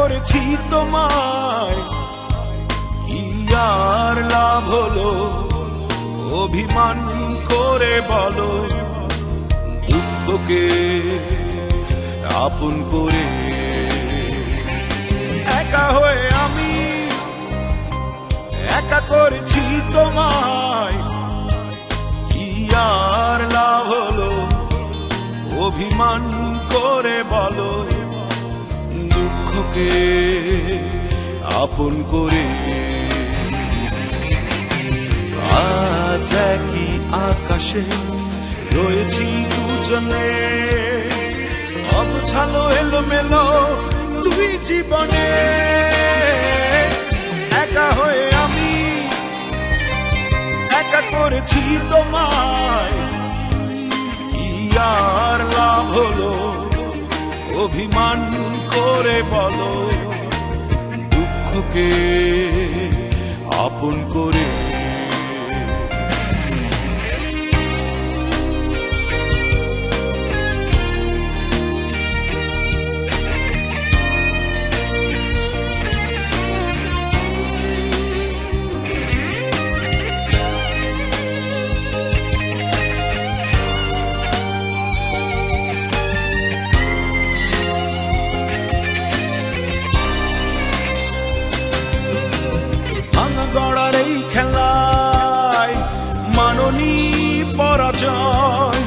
করেছি তোমায়, কি আর লাভ হলো অভিমান করে বলো। দুঃখকে আপন করে একা হয়ে আমি একা করেছি তোমায়, কি আর লাভ হলো অভিমান করে বলো। দুঃখকে আপন করে আজ একই আকাশে রয়েছি দুজনে, অগোছালো এলোমেলো দুই জীবনে। একা হয়ে আমি একা করেছি তোমায়, কি আর লাভ হলো অভিমান করে বলো। দুঃখকে আপন করে গড়ার এই খেলায় মাননি পরাজয়,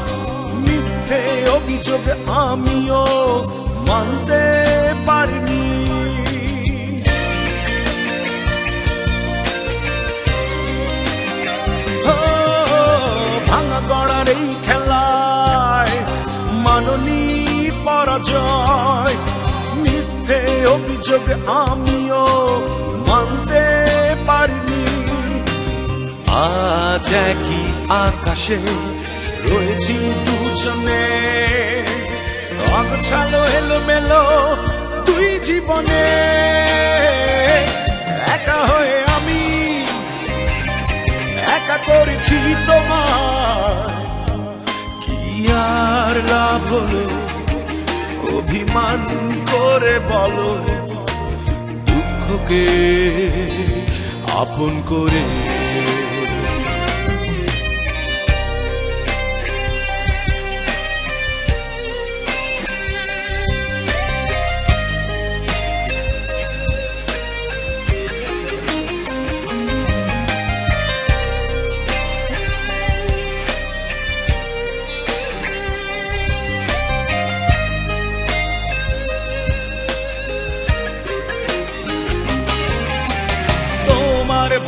মিথ্যে অভিযোগ আমিও মানতে পারিনি। ভাঙা গড়ার এই খেলায় মাননি পরাজয়, মিথ্যে অভিযোগ আমিও মানতে পারিনি। আজ একই আকাশে রয়েছি দুজনে, অগোছালো এলোমেলো দুই জীবনে। একা হয়ে আমি একা করেছি তোমায়, কি আর লাভ হলো অভিমান করে বলো। দুঃখকে আপন করে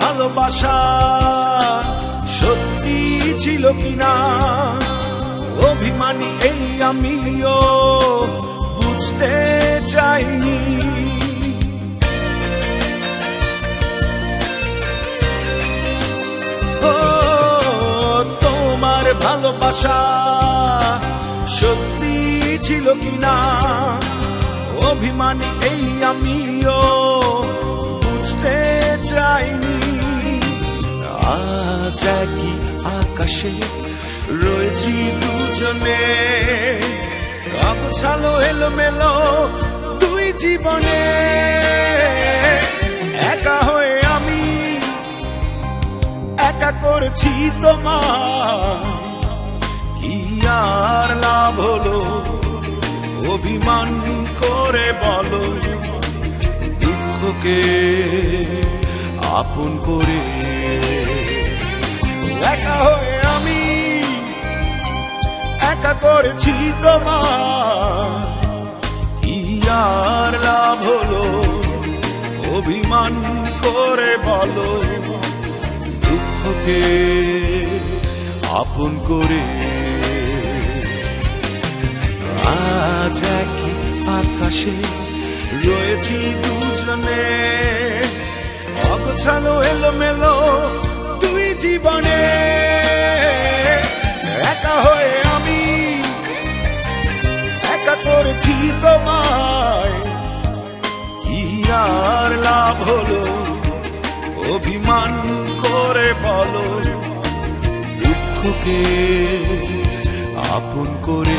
ভালোবাসা সত্যি ছিল কিনা অভিমানী এই আমিও বুঝতে চাইনি। ও তোমার ভালোবাসা সত্যি ছিল কিনা অভিমানী এই আমিও বুঝতে চাইনি। আজ একই আকাশে রয়েছি দুজনে, অগোছালো এলোমেলো দুই জীবনে। একা হয়ে আমি একা করেছি তোমায়, কি আর লাভ হলো অভিমান করে বলো। দুঃখকে আপন করে একা হয়ে আমি একা করেছি তোমায়, কি আর লাভ হলো অভিমান করে বলো। দুঃখকে আপন করে আজ একই আকাশে রয়েছি দুজনে, অগোছালো এলোমেলো দুই জীবনে। একা হয়ে আমি একা করেছি তোমায়, কি আর লাভ হলো অভিমান করে বলো। দুঃখকে আপন করে